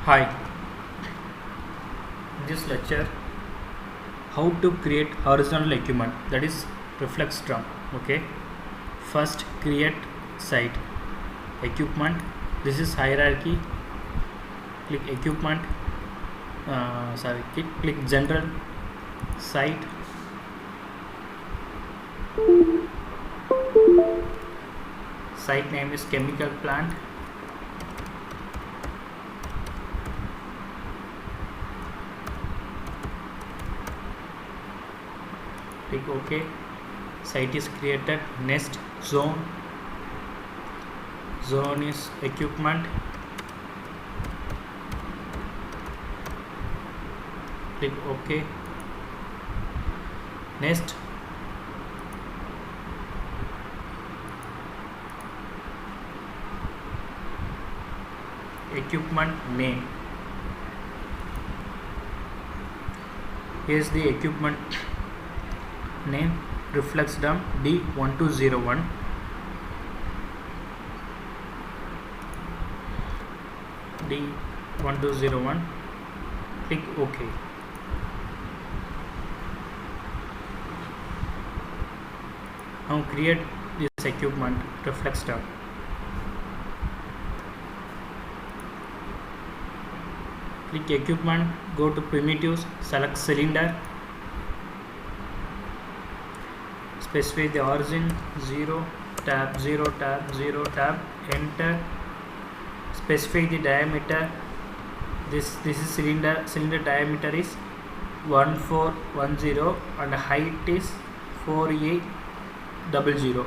Hi, in this lecture, how to create horizontal equipment, that is reflux drum. Okay, first create site equipment. This is hierarchy. Click equipment. Click general site. Site name is chemical plant. Click OK. Site is created. Next zone. Zone is equipment. Click OK. Next equipment name. Here's the equipment name, reflux drum D1201. D1201. Click OK. Now create this equipment, reflux drum. Click equipment, go to primitives, select cylinder, specify the origin 0 tab 0 tab 0 tab, enter. Specify the diameter. This is cylinder diameter is 1410 and height is 4800.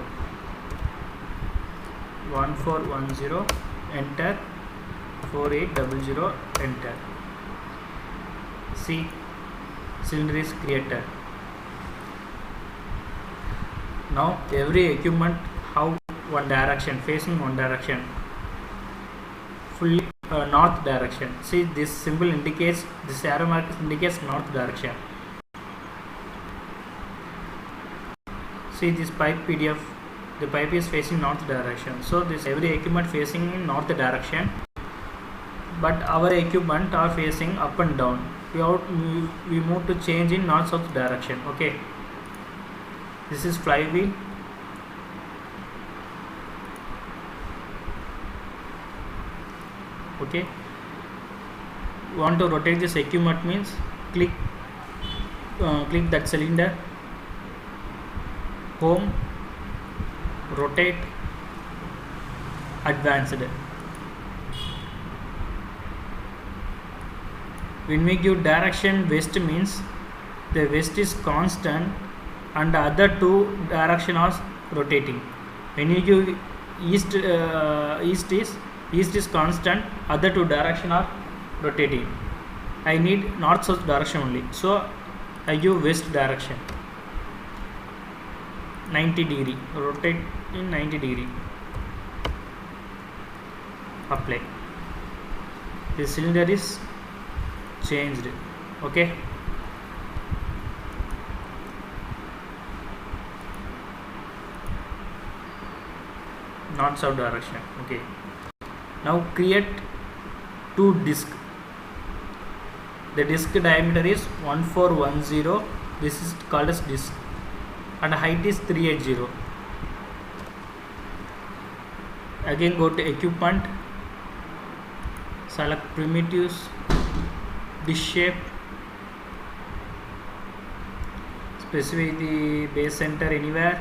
1410, enter. 4800, enter. See, cylinder is created. Now every equipment have one direction, facing one direction, fully north direction. See, this symbol indicates, this arrow mark indicates north direction. See this pipe PDF, the pipe is facing north direction. So this every equipment facing in north direction, but our equipment are facing up and down. We move to change in north south direction. Okay, this is flywheel. Okay, you want to rotate this equipment means click that cylinder, home, rotate, advanced. When we give direction west means the west is constant and the other two direction are rotating. When you give east, east is constant, other two direction are rotating. I need north south direction only, so I give west direction. 90 degree, rotate in 90 degree. Apply. The cylinder is changed. Okay, north south direction. Okay, now create two disc. The disc diameter is 1410. This is called as disc and height is 380. Again go to equipment, select primitives, dish shape, specify the base center anywhere.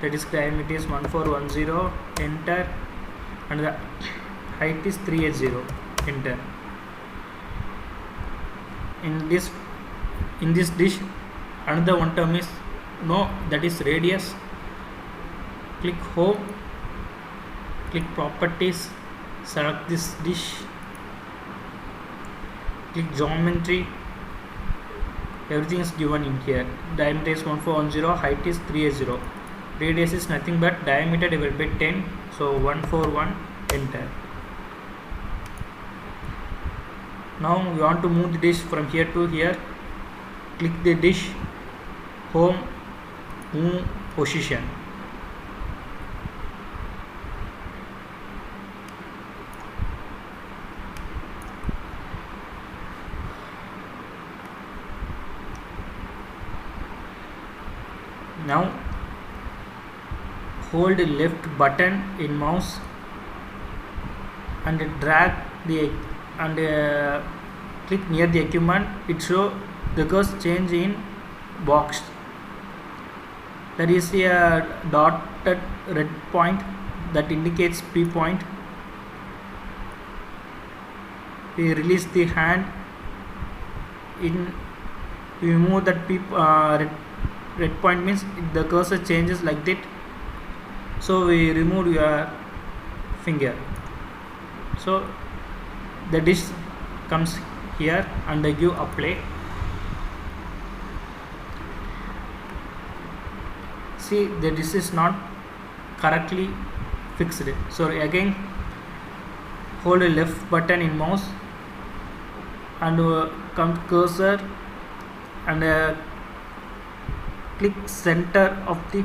The disc diameter is 1410, enter, and the height is 380, enter. In this dish, another one term is no, that is radius. Click home, click properties, select this dish, click geometry. Everything is given in here. Diameter is 1410, height is 380, radius is nothing but diameter divided by 10, so 141, enter. Now we want to move the dish from here to here. Click the dish, home, move position. Now hold left button in mouse and drag the and click near the equipment. It show the cursor change in box. There is a dotted red point that indicates P point. We release the hand. In we move that red point means the cursor changes like that. So we remove your finger. So the dish comes here and you apply. See, the dish is not correctly fixed. So again hold the left button in mouse and come cursor and click center of the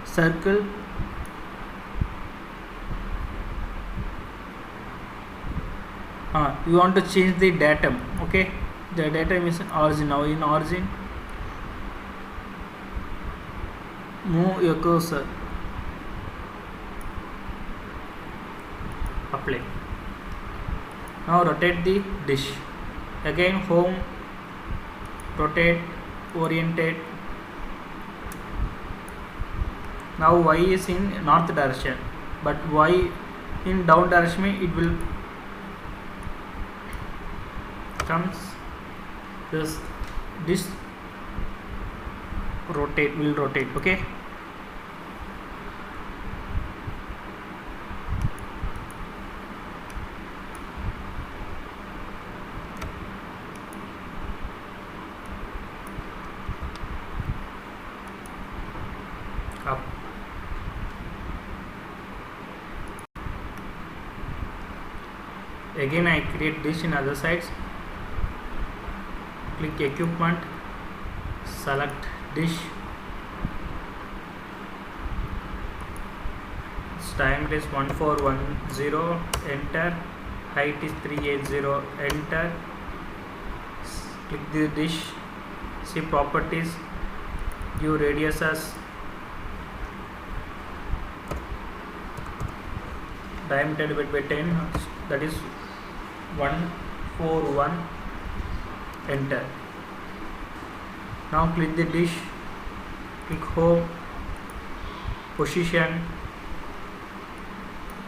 circle. You want to change the datum. Okay, the datum is in origin. Now in origin move your cursor, apply. Now rotate the dish. Again home, rotate, orientate. Now Y is in north direction, but Y in down direction it will comes this will rotate. Okay, up. Again I create dish in other sides. Click equipment, select dish. Its diameter is 1410, enter. Height is 380, enter. Click the dish, see properties, give radius as diameter divided by 10, that is 141, enter. Now click the dish, click home, position.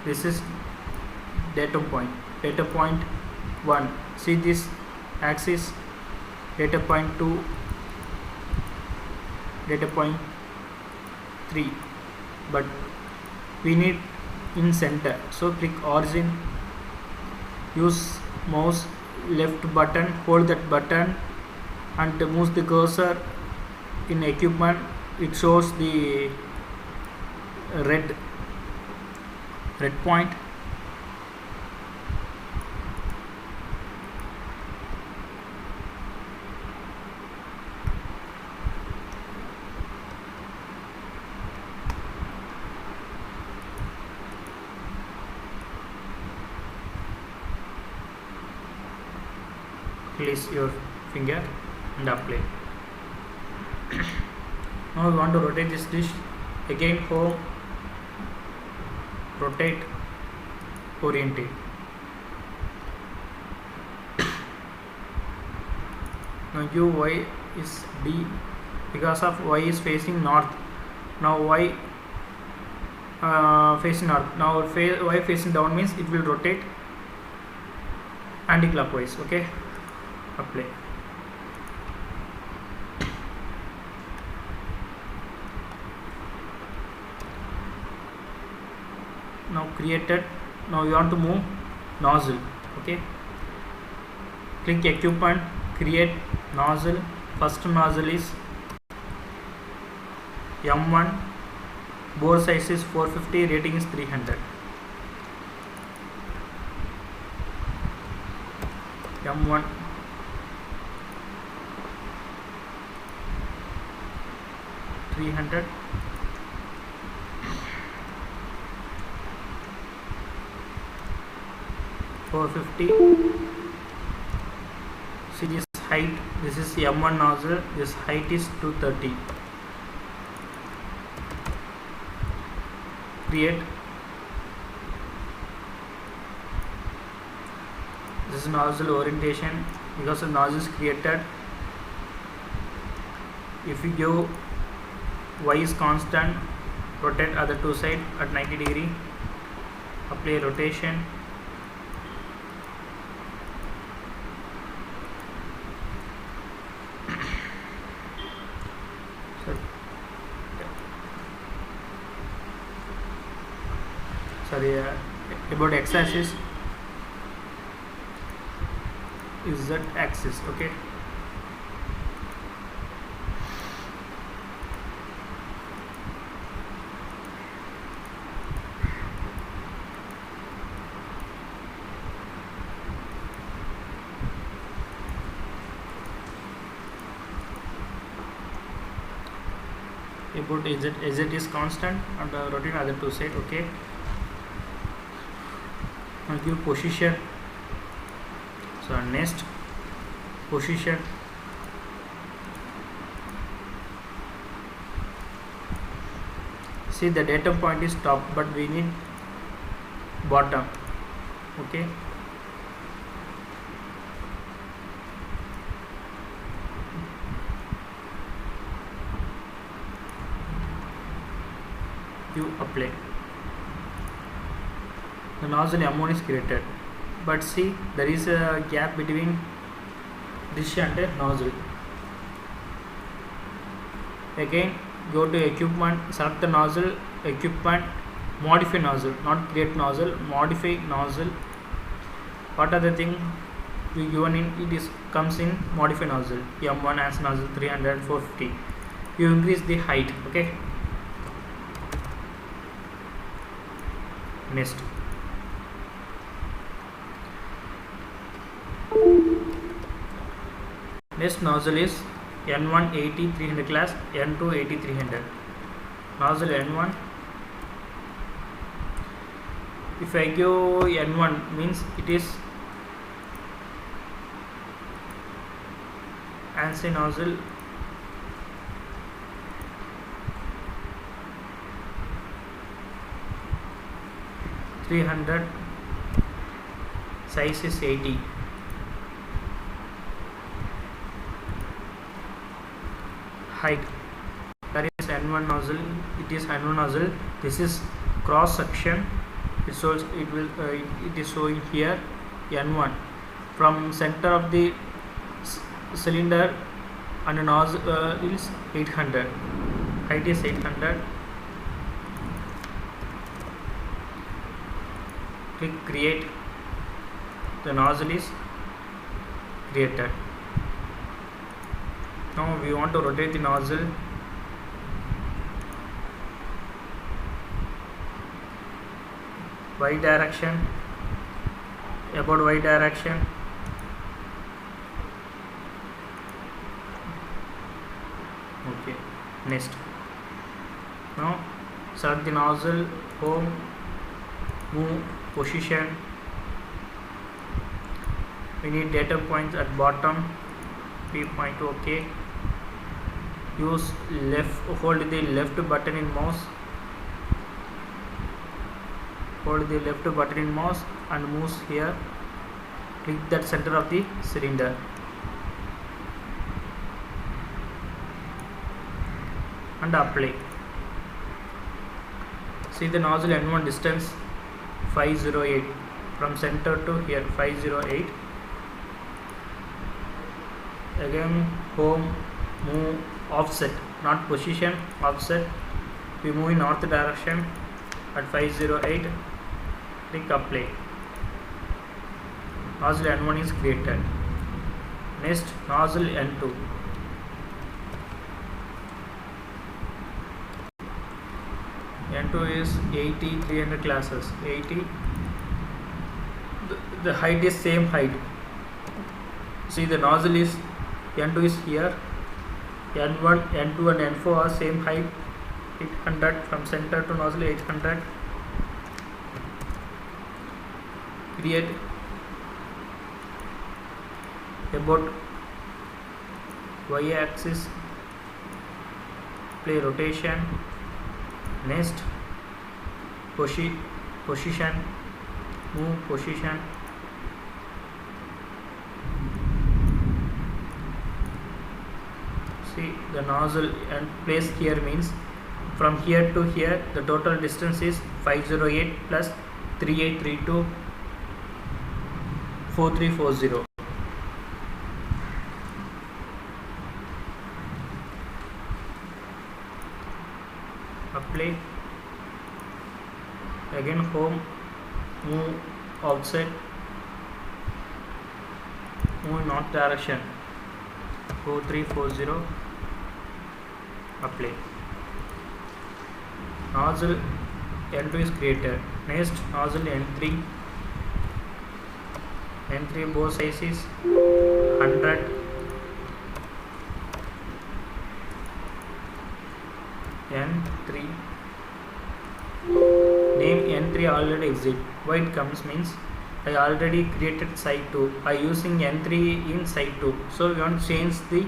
This is data point 1. See this axis, data point 2, data point 3, but we need in center. So click origin, use mouse left button, hold that button and move the cursor in equipment. It shows the red point. Place your finger and apply. Now we want to rotate this dish. Again home, rotate, orientate. Now Y is D because of Y is facing north. Now Y facing north. Now Y facing down means it will rotate anti-clockwise. Okay, apply. Now created. Now you want to move nozzle. Okay, click equipment, create nozzle. First nozzle is M1, bore size is 450, rating is 300. M1, $300. $450. See this height. This is M1 nozzle. This height is 230. create. This is nozzle orientation because the nozzle is created. If you give y is constant, rotate other two side at 90 degree, apply rotation. Sorry, about x-axis is z-axis. Okay. About z is constant and rotate other two side. Okay. Now give position. So next position. See, the data point is top, but we need bottom. Okay. You apply. The nozzle M1 is created, but see, there is a gap between dish and a nozzle. Again, go to equipment, select the nozzle, equipment, modify nozzle, not create nozzle, modify nozzle. What are the thing we given in? It is comes in modify nozzle. M1 as nozzle 300, 450. You increase the height. Okay. Next. Next nozzle is N1 80 300 class, N2 80 300. Nozzle N1. If I give N1 means it is ANSI nozzle. (300) size is 80. Height, that is N1 nozzle. It is N1 nozzle. This is cross section. It shows it will it is showing here N1 from center of the cylinder and nozzle is 800. Height is 800. Click create. The nozzle is created. Now we want to rotate the nozzle. Y direction. About Y direction. Okay. Next. Now select the nozzle, home, move, position. We need data points at bottom. P point. Okay. Use left. Hold the left button in mouse. Hold the left button in mouse and moves here. Click that center of the cylinder. And apply. See the nozzle N1 distance 508 from center to here 508. Again home, move, offset, not position, offset. We move in north direction at 508. Click apply. Nozzle N1 is created. Next nozzle N2. N2 is 80 300 classes. 80. The height is same height. See the nozzle is N2 is here. N1, N2 and N4 are same height. 800 from center to nozzle 800. Create. About Y axis. Play rotation. Next position, move position, see the nozzle and place here means from here to here the total distance is 508 plus 3832 4340. Apply again, home, move outside, move north direction 4340. Apply. Nozzle N2 is created. Next nozzle N3 bore size is 100. N3 name N3 already exist. Why it comes means I already created site 2. I using N3 in site 2, so we want to change the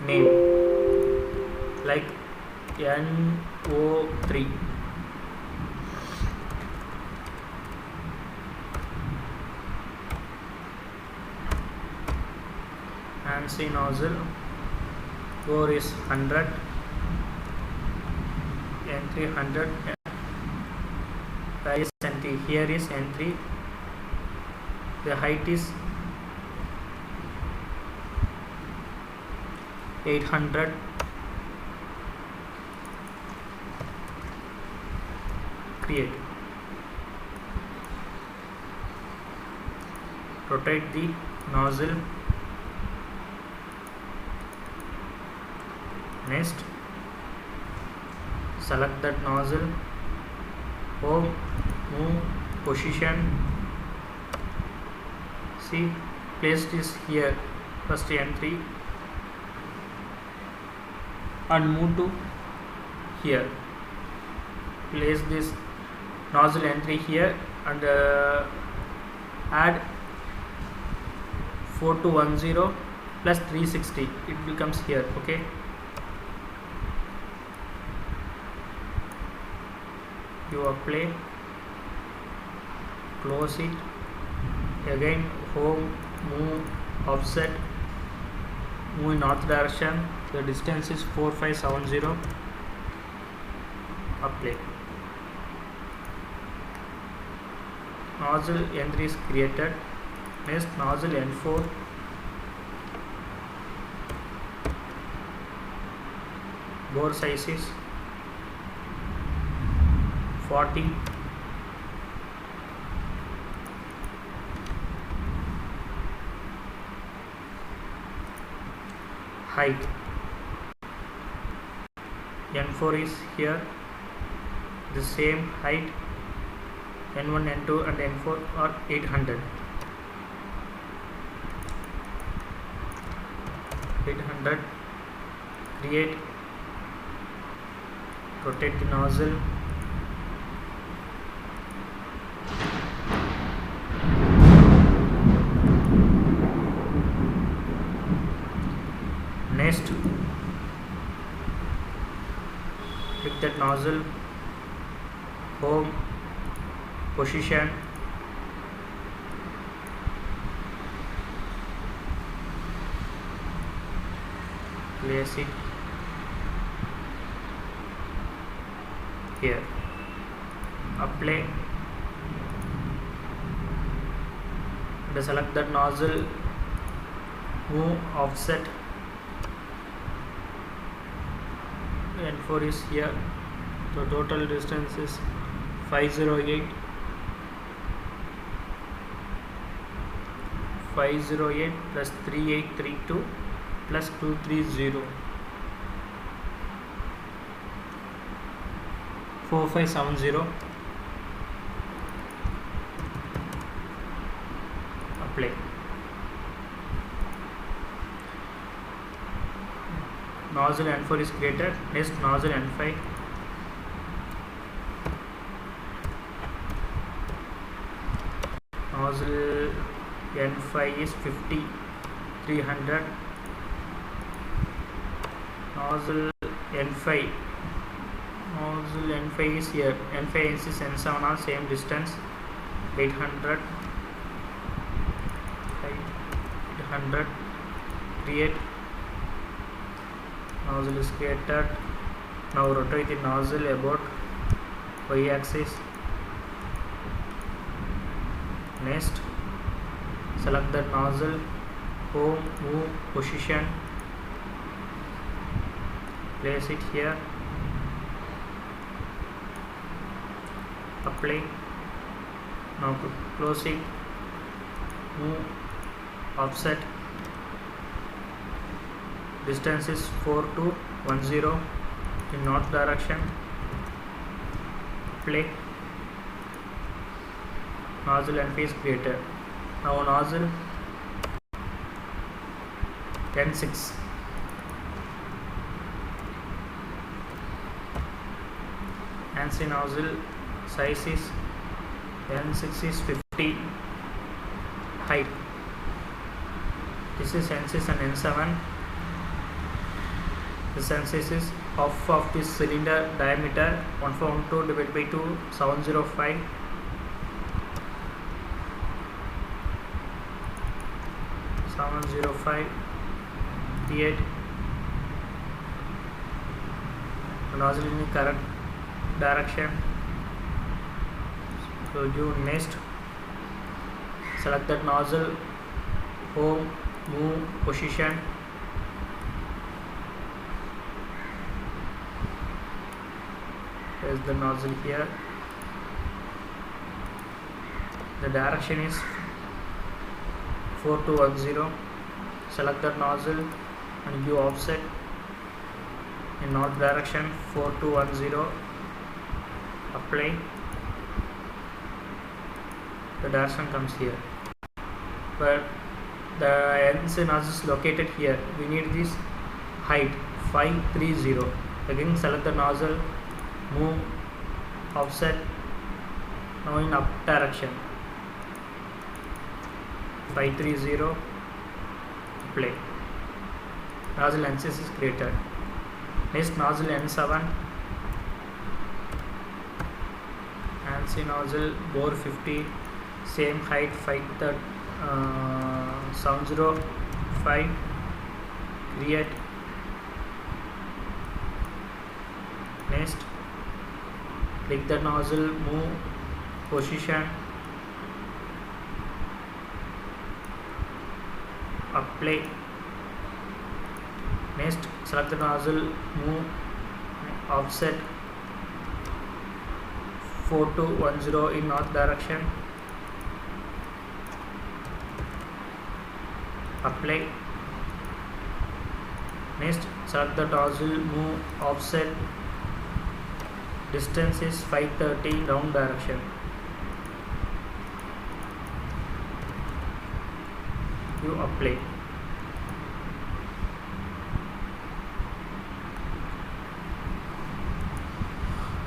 name like NO3. And see nozzle bore is 100. N3 100. Where is N3? Here is N3. The height is 800. Create. Rotate the nozzle. Next, select that nozzle, home, move, position. See, place this here, first N3 and move to here. Place this nozzle N3 here and add 4210 plus 360. It becomes here. Okay. You apply, close it, again home, move, offset, move in north direction, the distance is 4570, apply. Nozzle N3 is created. Next nozzle N4, bore size is 40. Height N4 is here, the same height. N1, N2 and N4 are 800. 800. Create. Rotate the nozzle. Next, click that nozzle, home, position, place it here, apply, and select that nozzle, move, offset. N4 is here, so total distance is 508. 508 plus 3832 plus 230 4570. Apply. Nozzle N4 is created. Next nozzle N5. Nozzle N5 is 50, 300. Nozzle N5 Nozzle N5 is here. N5 is N7 are same distance. 800. 800. Create. Nozzle is created. Now rotate the nozzle about Y axis. Next, select the nozzle, home, move, position, place it here, apply. Now close it, move, offset, distance is 4210 in north direction, play. Nozzle and face created. Now nozzle N6. Fancy nozzle size is N6 is 50 height. This is N6 and N7. This N6 is half of this cylinder diameter 142 divided by 2 705. Create nozzle in the correct direction. So do next, select that nozzle, home, move, position, there's the nozzle here. The direction is 4210. Select the nozzle and give offset in north direction 4210. Apply. The direction comes here, but the NC nozzle is located here. We need this height 530. Again select the nozzle, move, offset. Now in up direction 530. Play. Nozzle N6 is created. Next nozzle N7. Fancy nozzle, bore 50, same height 705. Create. Next, click the nozzle, move, position, apply. Next, select the nozzle, move, offset 4210 in north direction, apply. Next, select the nozzle, move, offset, distance is 530 down direction. You apply.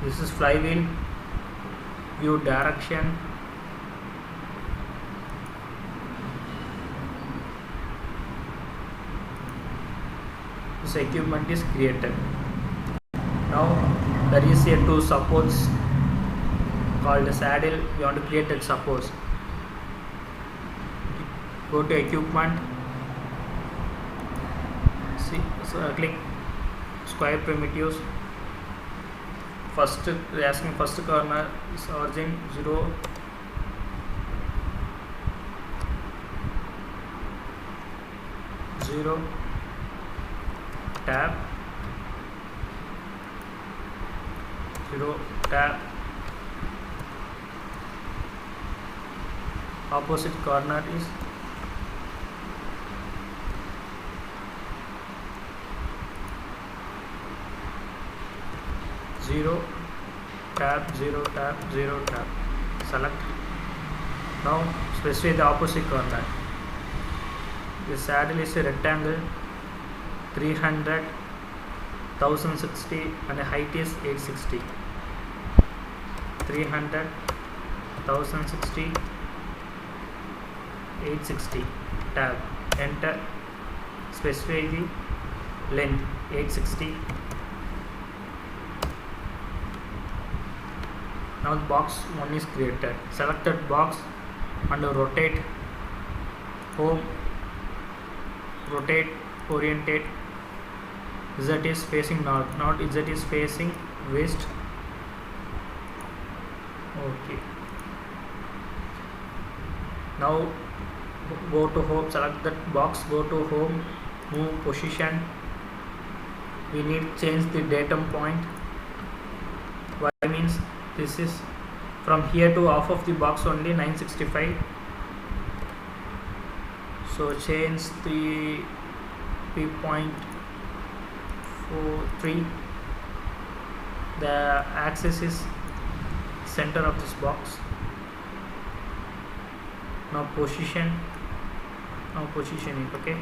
This is flywheel, view direction, this equipment is created. Now there is here two supports called a saddle. We want to create that supports. Go to equipment, see, so click square primitives. First, asking first corner is origin 0, tab 0 tab. Opposite corner is 0 tab 0 tab 0 tab. Select. Now specify the opposite corner. The saddle is a rectangle 300 1060 and the height is 860. 300 1060 860. Tab. Enter. Specify the length 860. Now box 1 is created. Selected box and rotate, home, rotate, orientate. Z is facing north, not Z is facing west. Okay. Now go to home, select that box, go to home, move position. We need change the datum point. Why means this is from here to off of the box only 965. So change the P.43. The axis is center of this box. Now position it. Okay,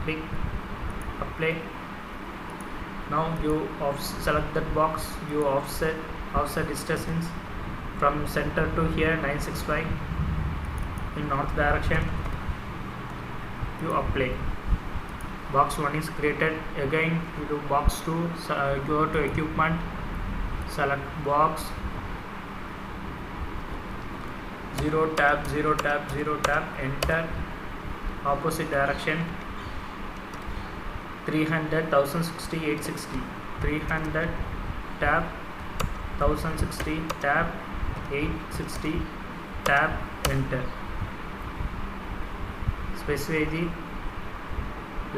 click apply. Now you select that box, you offset distance from center to here 965 in north direction. You apply. Box 1 is created. Again you do box 2, go to equipment, select box, 0 tab, enter, opposite direction, 300, 1060, 860, 300, tab, 1060, tab, 860, tab, enter. Specify the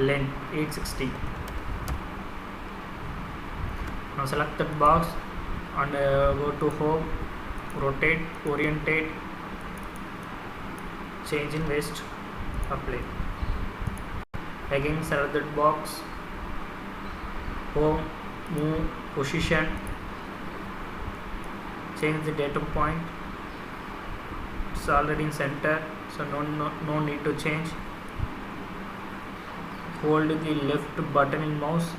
length 860. Now select that box and go to home, rotate, orientate, change in west, apply. Again select that box, home, move, position, change the datum point. It's already in center, so no need to change. Hold the left button in mouse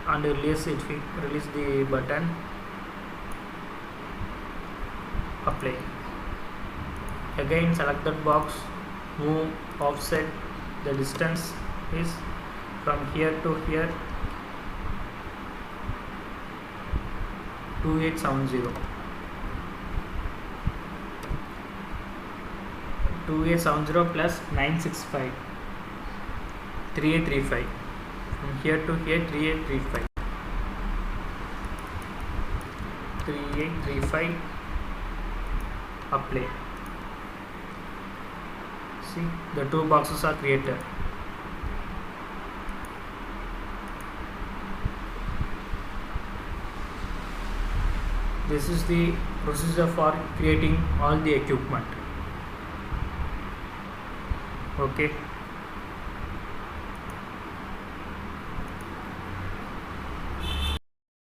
and release the button, apply. Again select that box, move, offset. The distance is from here to here 2870. 2870 plus 965, 3835. From here to here 3835. 3835. Apply. See, the two boxes are created. This is the procedure for creating all the equipment. Okay.